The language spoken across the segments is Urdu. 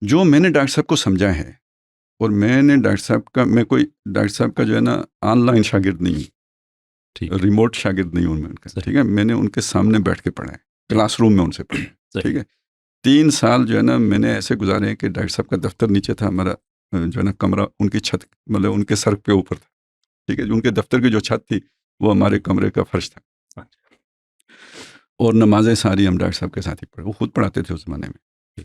جو میں نے ڈاکٹر صاحب کو سمجھا ہے، اور میں نے کوئی ڈاکٹر صاحب کا جو ہے نا آن لائن شاگرد نہیں ٹھیک ہوں، ریموٹ شاگرد نہیں ہوں میں ان کا، صحیح. ٹھیک ہے. میں نے ان کے سامنے بیٹھ کے پڑھا ہے، کلاس روم میں ان سے پڑھا ہے، صحیح. ٹھیک ہے. 3 سال جو ہے نا میں نے ایسے گزارے ہیں کہ ڈاکٹر صاحب کا دفتر نیچے تھا، ہمارا جو ہے نا کمرہ ان کی چھت، مطلب ان کے سر کے اوپر تھا، ٹھیک ہے. ان کے دفتر کی جو چھت تھی وہ ہمارے کمرے کا فرش تھا، اور نمازیں ساری ہم ڈاکٹر صاحب کے ساتھ ہی پڑھے، وہ خود پڑھاتے تھے اس زمانے میں.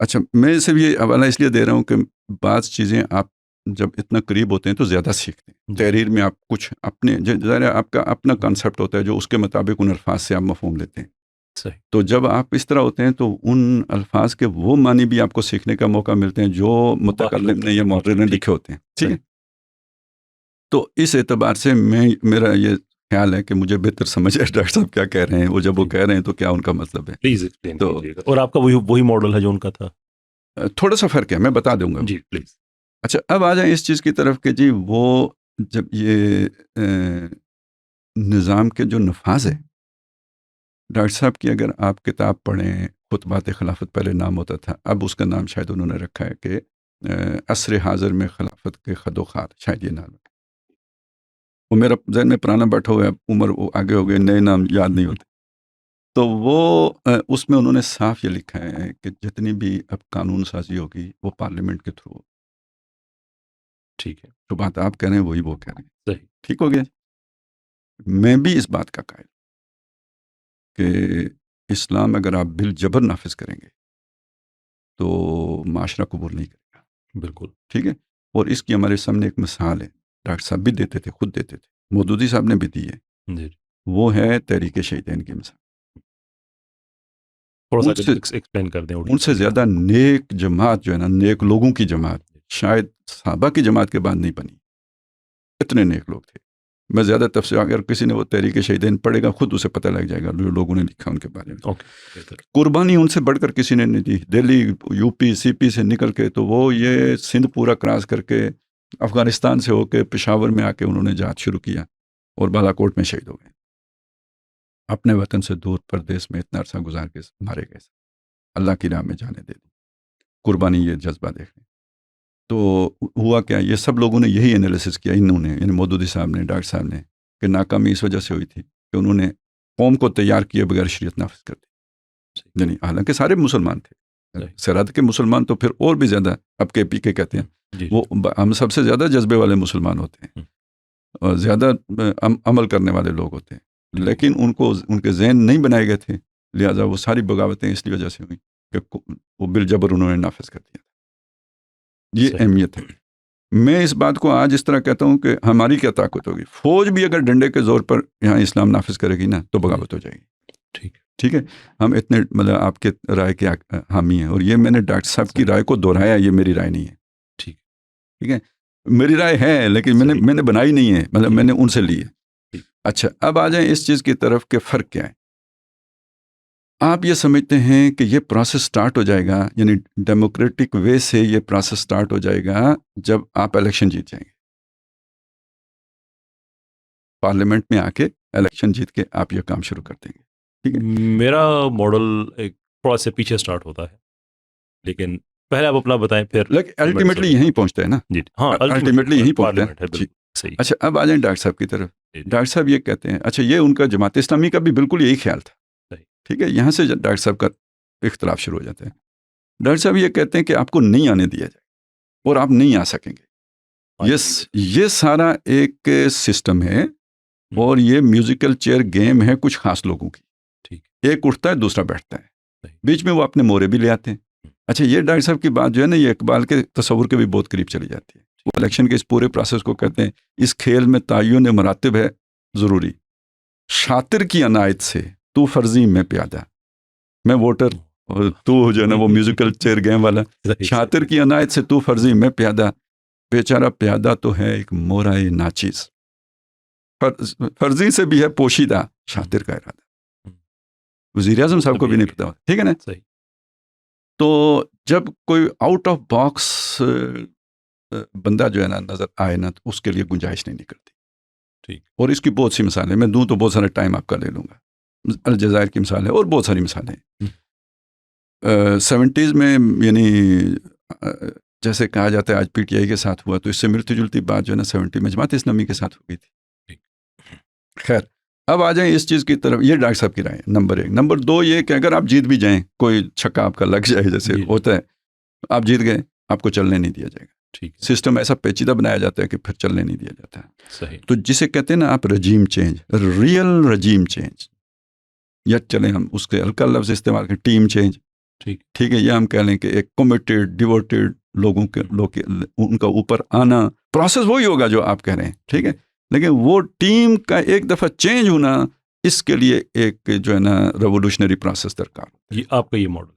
اچھا، میں صرف یہ حوالہ اس لیے دے رہا ہوں کہ بعض چیزیں آپ جب اتنا قریب ہوتے ہیں تو زیادہ سیکھتے ہیں. تحریر میں آپ کچھ اپنے ظاہر ہے آپ کا اپنا کانسیپٹ ہوتا ہے جو اس کے مطابق ان الفاظ سے آپ مفہوم لیتے ہیں. صحیح. تو جب آپ اس طرح ہوتے ہیں تو ان الفاظ کے وہ معنی بھی آپ کو سیکھنے کا موقع ملتے ہیں جو متکلم نے یا محرر نے لکھے ہوتے ہیں، ٹھیک ہے. تو اس اعتبار سے میرا یہ خیال ہے کہ مجھے بہتر سمجھ ہے ڈاکٹر صاحب کیا کہہ رہے ہیں، وہ جب وہ کہہ رہے ہیں تو کیا ان کا مطلب ہے. پلیز ایکسپلین تو کیجیے گا. اور آپ کا وہی ماڈل ہے جو ان کا تھا؟ تھوڑا سا فرق ہے، میں بتا دوں گا. جی پلیز. اچھا، اب آ جائیں اس چیز کی طرف کہ جی وہ جب یہ نظام کے جو نفاذ ہے، ڈاکٹر صاحب کی اگر آپ کتاب پڑھیں، خطبات خلافت پہلے نام ہوتا تھا، اب اس کا نام شاید انہوں نے رکھا ہے کہ عصر حاضر میں خلافت کے خد و خال، شاید یہ نام ہے. وہ میرا ذہن میں پرانا بیٹھا ہوا ہے، عمر وہ آگے ہو گئے، نئے نام یاد نہیں ہوتے. تو وہ اس میں انہوں نے صاف یہ لکھا ہے کہ جتنی بھی اب قانون سازی ہوگی وہ پارلیمنٹ کے تھرو. ٹھیک ہے. جو بات آپ کہہ رہے ہیں وہی وہ کہہ رہے ہیں. صحیح. ٹھیک ہو گیا. میں بھی اس بات کا قائل کہ اسلام اگر آپ بالجبر نافذ کریں گے تو معاشرہ قبول نہیں کرے گا. بالکل. ٹھیک ہے. اور اس کی ہمارے سامنے ایک مثال ہے، ڈاکٹر صاحب بھی دیتے تھے، خود دیتے تھے، مودودی صاحب نے بھی دی ہے. جی. وہ ہے تحریک شہیدین کی مثال. تھوڑا سا ایکسپلین کر دیں. ان سے زیادہ نیک جماعت جو ہے نا، نیک لوگوں کی جماعت شاید صحابہ کی جماعت کے بعد نہیں بنی. اتنے نیک لوگ تھے. میں زیادہ تفصیل، اگر کسی نے وہ تحریک شہیدین پڑھے گا خود اسے پتہ لگ جائے گا جو لوگوں نے لکھا ان کے بارے میں. قربانی ان سے بڑھ کر کسی نے نہیں دی. دہلی یو پی سی پی سے نکل کے تو وہ یہ سندھ پورا کراس کر کے افغانستان سے ہو کے پشاور میں آ کے انہوں نے جہاد شروع کیا اور بالا کوٹ میں شہید ہو گئے. اپنے وطن سے دور پردیس میں اتنا عرصہ گزار کے مارے گئے، اللہ کی راہ میں جانے دے دی. قربانی، یہ جذبہ دیکھیں. تو ہوا کیا، یہ سب لوگوں نے یہی انالیسس کیا، انہوں نے، یعنی مودودی صاحب نے، ڈاکٹر صاحب نے، کہ ناکامی اس وجہ سے ہوئی تھی کہ انہوں نے قوم کو تیار کیے بغیر شریعت نافذ کر دی. یعنی حالانکہ سارے مسلمان تھے، سرحد کے مسلمان تو پھر اور بھی زیادہ، اب کے پی کے کہتے ہیں، وہ ہم سب سے زیادہ جذبے والے مسلمان ہوتے ہیں اور زیادہ عمل کرنے والے لوگ ہوتے ہیں. لیکن ان کے ذہن نہیں بنائے گئے تھے، لہٰذا وہ ساری بغاوتیں اس لیے وجہ سے ہوئیں کہ وہ بالجبر انہوں نے نافذ کر دیا. یہ اہمیت ہے. میں اس بات کو آج اس طرح کہتا ہوں کہ ہماری کیا طاقت ہوگی، فوج بھی اگر ڈنڈے کے زور پر یہاں اسلام نافذ کرے گی نا تو بغاوت ہو جائے گی. ٹھیک ہے. ہم اتنے مطلب آپ کے رائے کے حامی ہیں، اور یہ میں نے ڈاکٹر صاحب کی رائے کو دہرایا، یہ میری رائے نہیں ہے. ٹھیک ہے. میری رائے ہے لیکن میں نے بنائی نہیں ہے، مطلب میں نے ان سے لی ہے. اچھا، اب آ جائیں اس چیز کی طرف کہ فرق کیا ہے. آپ یہ سمجھتے ہیں کہ یہ پروسیس سٹارٹ ہو جائے گا، یعنی ڈیموکریٹک وے سے یہ پروسیس سٹارٹ ہو جائے گا جب آپ الیکشن جیت جائیں گے، پارلیمنٹ میں آ کے الیکشن جیت کے آپ یہ کام شروع کر دیں گے. ٹھیک ہے. میرا ماڈل ایک تھوڑا سے پیچھے سٹارٹ ہوتا ہے، لیکن پہلے آپ اپنا بتائیں پھر. لیکن الٹیمیٹلی یہیں پہنچتا ہے نا. جی ہاں، الٹیمیٹلی یہیں پہنچتا ہے. صحیح. اچھا، اب آ جائیں ڈاکٹر صاحب کی طرف. ڈاکٹر صاحب یہ کہتے ہیں، اچھا یہ ان کا جماعت اسلامی کا بھی بالکل یہی خیال تھا. ٹھیک ہے. یہاں سے ڈاکٹر صاحب کا اختلاف شروع ہو جاتا ہے. ڈاکٹر صاحب یہ کہتے ہیں کہ آپ کو نہیں آنے دیا جائے اور آپ نہیں آ سکیں گے. یہ سارا ایک سسٹم ہے اور یہ میوزیکل چیئر گیم ہے کچھ خاص لوگوں کی. ایک اٹھتا ہے دوسرا بیٹھتا ہے، بیچ میں وہ اپنے مورے بھی لے آتے ہیں. اچھا، یہ ڈاکٹر صاحب کی بات جو ہے نا، یہ اقبال کے تصور کے بھی بہت قریب چلی جاتی ہے. وہ الیکشن کے اس پورے پروسیس کو کہتے ہیں، اس کھیل میں تعین مراتب ہے ضروری، شاطر کی عنایت سے تو فرضی میں پیادہ. میں ووٹر اور تو جو ہے نا وہ میوزیکل چیئر گیم والا. شاطر کی عنایت سے تو فرضی میں پیادہ، بیچارہ پیادہ تو ہے ایک مورائے ناچیز. فرضی سے بھی ہے پوشیدہ شاطر کا ارادہ. وزیر اعظم صاحب کو بھی نہیں پتا. ٹھیک ہے نا. تو جب کوئی آؤٹ آف باکس بندہ جو ہے نا نظر آئے نا تو اس کے لیے گنجائش نہیں نکلتی. اور اس کی بہت سی مثالیں میں دوں تو بہت سارا ٹائم آپ کا لے لوں گا. الجزائر کی مثال ہے اور بہت ساری مثالیں. 70s میں یعنی جیسے کہا جاتا ہے آج پی ٹی آئی کے ساتھ ہوا، تو اس سے ملتی جلتی بات جو ہے نا 70 میں جماعت اسلامی کے ساتھ ہو گئی تھی. خیر اب آ جائیں اس چیز کی طرف. یہ ڈاکٹر صاحب کی رائے نمبر 1. نمبر 2 یہ کہ اگر آپ جیت بھی جائیں، کوئی چھکا آپ کا لگ جائے جیسے ہوتا ہے، آپ جیت گئے، آپ کو چلنے نہیں دیا جائے گا. سسٹم ایسا پیچیدہ بنایا جاتا ہے کہ پھر چلنے نہیں دیا جاتا ہے. صحیح. تو جسے کہتے ہیں نا آپ regime change, real regime change, یا چلیں ہم اس کے ہلکا لفظ استعمال کریں، ٹیم چینج. ٹھیک ہے، یہ ہم کہہ لیں کہ ایک کمیٹیڈ ڈیووٹیڈ لوگوں کے ان کا اوپر آنا، پروسیس وہی ہوگا جو آپ کہہ رہے ہیں. ٹھیک ہے، لیکن وہ ٹیم کا ایک دفعہ چینج ہونا، اس کے لیے ایک جو ہے نا ریولیوشنری پروسیس درکار. یہ آپ کا یہ ماڈل،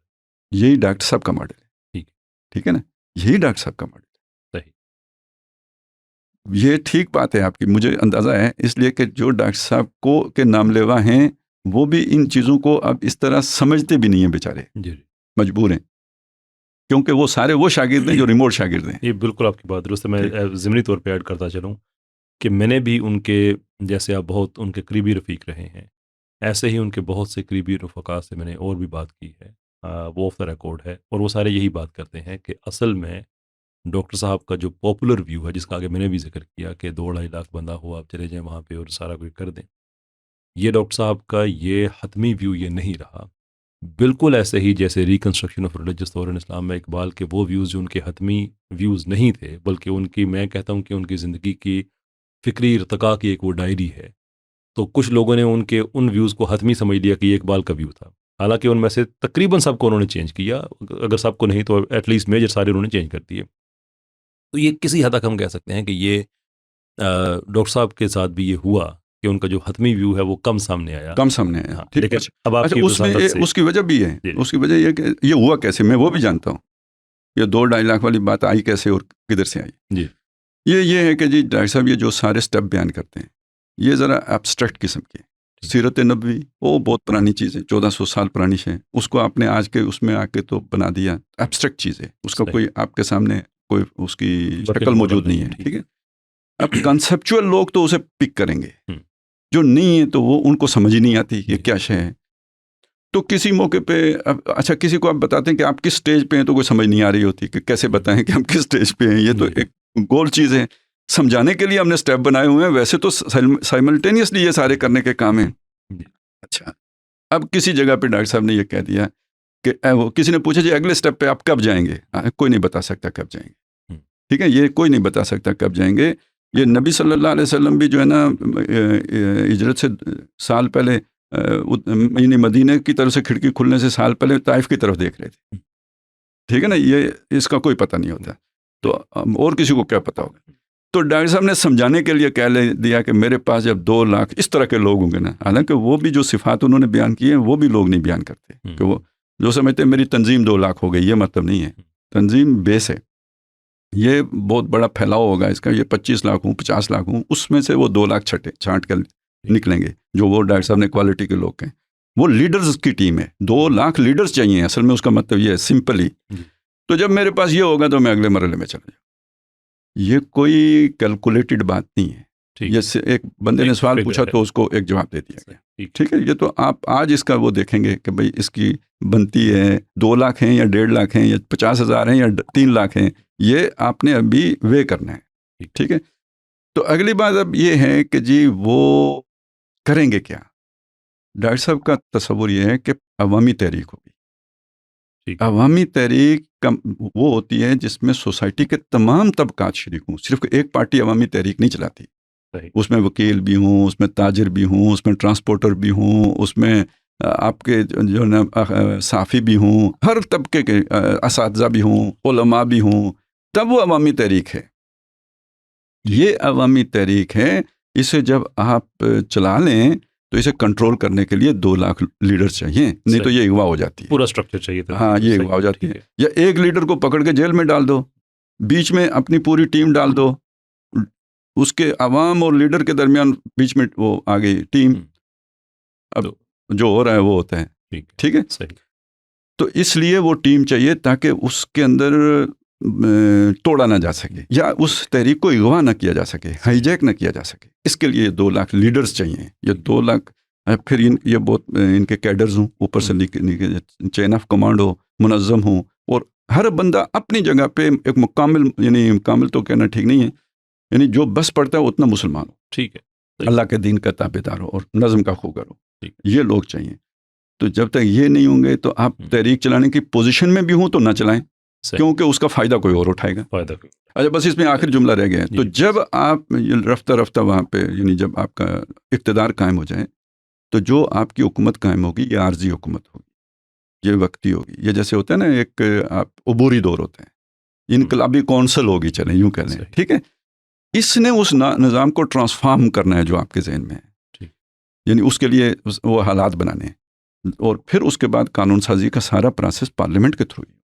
یہی ڈاکٹر صاحب کا ماڈل ہے. ٹھیک ہے نا، یہی ڈاکٹر صاحب کا ماڈل ہے. صحیح. یہ ٹھیک بات ہے آپ کی، مجھے اندازہ ہے، اس لیے کہ جو ڈاکٹر صاحب کو کے نام لیوا ہیں وہ بھی ان چیزوں کو اب اس طرح سمجھتے بھی نہیں ہیں بیچارے. جی مجبور ہیں، کیونکہ وہ سارے وہ شاگرد ہیں جو ریموٹ شاگرد ہیں. یہ بالکل آپ کی بات درست ہے. میں ضمنی طور پہ ایڈ کرتا چلوں کہ میں نے بھی ان کے جیسے آپ بہت ان کے قریبی رفیق رہے ہیں، ایسے ہی ان کے بہت سے قریبی رفقا سے میں نے اور بھی بات کی ہے، وہ آف دا ریکارڈ ہے، اور وہ سارے یہی بات کرتے ہیں کہ اصل میں ڈاکٹر صاحب کا جو پاپولر ویو ہے، جس کا آگے میں نے بھی ذکر کیا کہ 2-2.5 لاکھ بندہ ہو، آپ چلے جائیں وہاں پہ اور سارا کچھ کر دیں، یہ ڈاکٹر صاحب کا یہ حتمی ویو یہ نہیں رہا. بالکل ایسے ہی جیسے ریکنسٹرکشن آف ریلیجس تھور ان اسلام میں اقبال کے وہ ویوز جو ان کے حتمی ویوز نہیں تھے، بلکہ ان کی، میں کہتا ہوں کہ ان کی زندگی کی فکری ارتقاء کی ایک وہ ڈائری ہے. تو کچھ لوگوں نے ان کے ان ویوز کو حتمی سمجھ لیا کہ یہ اقبال کا ویو تھا، حالانکہ ان میں سے تقریباً سب کو انہوں نے چینج کیا، اگر سب کو نہیں تو ایٹ لیسٹ میجر سارے انہوں نے چینج کر دیے. تو یہ کسی حد تک ہم کہہ سکتے ہیں کہ یہ ڈاکٹر صاحب کے ساتھ بھی یہ ہوا کہ ان کا جو حتمی ویو ہے وہ کم سامنے آیا. ہاں. لیکن اب آپ کی اس کی وجہ بھی ہے، اس کی وجہ یہ کہ یہ ہوا کیسے، میں وہ بھی جانتا ہوں. یہ 2-2.5 لاکھ والی بات آئی کیسے اور کدھر سے آئی. جی یہ ہے کہ جی ڈاکٹر صاحب یہ جو سارے سٹیپ بیان کرتے ہیں یہ ذرا ایبسٹریکٹ قسم کے. سیرت نبوی وہ بہت پرانی چیز ہے، 1400 سال پرانی ہے، اس کو آپ نے آج کے اس میں آ کے تو بنا دیا ایبسٹریکٹ چیز ہے، اس کا کوئی آپ کے سامنے کوئی اس کی شکل موجود نہیں ہے. ٹھیک ہے، اب کنسیپچول لوگ تو اسے پک کریں گے، جو نہیں ہے تو وہ ان کو سمجھ ہی نہیں آتی یہ کیا شے ہے. تو کسی موقع پہ اچھا کسی کو آپ بتاتے ہیں کہ آپ کس سٹیج پہ ہیں تو کوئی سمجھ نہیں آ رہی ہوتی کہ کیسے بتائیں کہ ہم کس سٹیج پہ ہیں. یہ تو ایک گول چیز ہے، سمجھانے کے لیے ہم نے سٹیپ بنائے ہوئے ہیں، ویسے تو سائملٹینیسلی یہ سارے کرنے کے کام ہیں. اچھا اب کسی جگہ پہ ڈاکٹر صاحب نے یہ کہہ دیا کہ وہ کسی نے پوچھا جی اگلے سٹیپ پہ آپ کب جائیں گے، کوئی نہیں بتا سکتا کب جائیں گے. ٹھیک ہے، یہ کوئی نہیں بتا سکتا کب جائیں گے. یہ نبی صلی اللہ علیہ وسلم بھی جو ہے نا ہجرت سے سال پہلے یعنی مدینہ کی طرف سے کھڑکی کھلنے سے سال پہلے طائف کی طرف دیکھ رہے تھے. ٹھیک ہے نا، یہ اس کا کوئی پتہ نہیں ہوتا، تو اور کسی کو کیا پتہ ہوگا. تو ڈاکٹر صاحب نے سمجھانے کے لیے کہہ دیا کہ میرے پاس جب 2 لاکھ اس طرح کے لوگ ہوں گے نا، حالانکہ وہ بھی جو صفات انہوں نے بیان کی ہیں وہ بھی لوگ نہیں بیان کرتے، کہ وہ جو سمجھتے ہیں میری تنظیم 2 لاکھ ہو گئی، یہ مطلب نہیں ہے. تنظیم بیس ہے، یہ بہت بڑا پھیلاؤ ہوگا اس کا، یہ 25 لاکھ ہوں 50 لاکھ ہوں، اس میں سے وہ 2 لاکھ چھانٹ کر نکلیں گے جو وہ ڈاکٹر صاحب نے کوالٹی کے لوگ کہیں. وہ لیڈرز کی ٹیم ہے، 2 لاکھ لیڈرز چاہیے اصل میں، اس کا مطلب یہ ہے سمپلی. تو جب میرے پاس یہ ہوگا تو میں اگلے مرحلے میں چلا جاؤں. یہ کوئی کیلکولیٹڈ بات نہیں ہے. جیسے ایک بندے نے سوال پوچھا تو اس کو ایک جواب دے دیا گیا. ٹھیک ہے، یہ تو آپ آج اس کا وہ دیکھیں گے کہ بھئی اس کی بنتی ہے 2 لاکھ ہیں یا 1.5 لاکھ ہیں یا 50,000 ہیں یا 3 لاکھ ہیں، یہ آپ نے ابھی وے کرنا ہے. ٹھیک ہے، تو اگلی بات اب یہ ہے کہ جی وہ کریں گے کیا. ڈاکٹر صاحب کا تصور یہ ہے کہ عوامی تحریک ہوگی. عوامی تحریک وہ ہوتی ہے جس میں سوسائٹی کے تمام طبقات شریک ہوں. صرف ایک پارٹی عوامی تحریک نہیں چلاتی، اس میں وکیل بھی ہوں، اس میں تاجر بھی ہوں، اس میں ٹرانسپورٹر بھی ہوں، اس میں آپ کے جو نا صحافی بھی ہوں، ہر طبقے کے اساتذہ بھی ہوں، علماء بھی ہوں، تب وہ عوامی تحریک ہے. یہ عوامی تحریک ہے. اسے جب آپ چلا لیں تو اسے کنٹرول کرنے کے لیے 2 لاکھ لیڈر چاہیے، نہیں تو یہ اغوا ہو جاتی ہے. پورا سٹرکچر چاہیے تھا. ہاں، یہ اغوا ہو جاتی ہے. یا ایک لیڈر کو پکڑ کے جیل میں ڈال دو، بیچ میں اپنی پوری ٹیم ڈال دو، اس کے عوام اور لیڈر کے درمیان بیچ میں وہ آ گئی ٹیم. اب جو ہو رہا ہے وہ ہوتا ہے. ٹھیک ہے، تو اس لیے وہ ٹیم چاہیے تاکہ اس کے اندر توڑا نہ جا سکے یا اس تحریک کو اغوا نہ کیا جا سکے، ہائی جیک نہ کیا جا سکے. اس کے لیے 2 لاکھ لیڈرز چاہیے. یہ 2 لاکھ پھر یہ بہت ان کے کیڈرز ہوں، اوپر سے چین آف کمانڈ ہو، منظم ہوں اور ہر بندہ اپنی جگہ پہ ایک مکمل تو کہنا ٹھیک نہیں ہے، یعنی جو بس پڑھتا ہے اتنا مسلمان ہو، ٹھیک ہے، اللہ کے دین کا تابع دار ہو اور نظم کا خوگر ہو، ٹھیک۔ یہ لوگ چاہیے۔ تو جب تک یہ نہیں ہوں گے تو آپ تحریک چلانے کی پوزیشن میں بھی ہوں تو نہ چلائیں، صحیح، کیونکہ اس کا فائدہ کوئی اور اٹھائے گا۔ فائدہ کوئی۔ اچھا بس اس میں آخر جملہ رہ گیا ہے، تو جی۔ جب آپ رفتہ رفتہ وہاں پہ یعنی جب آپ کا اقتدار قائم ہو جائے تو جو آپ کی حکومت قائم ہوگی یہ عارضی حکومت ہوگی، یہ وقتی ہوگی، یہ جیسے ہوتا ہے نا ایک آپ عبوری دور ہوتے ہیں، انقلابی کونسل ہوگی، چلیں یوں کہہ لیں، صحیح۔ ٹھیک ہے۔ اس نے اس نظام کو ٹرانسفارم کرنا ہے جو آپ کے ذہن میں ہے، ٹھیک۔ یعنی اس کے لیے وہ حالات بنانے ہیں، اور پھر اس کے بعد قانون سازی کا سارا پروسیس پارلیمنٹ کے تھرو ہی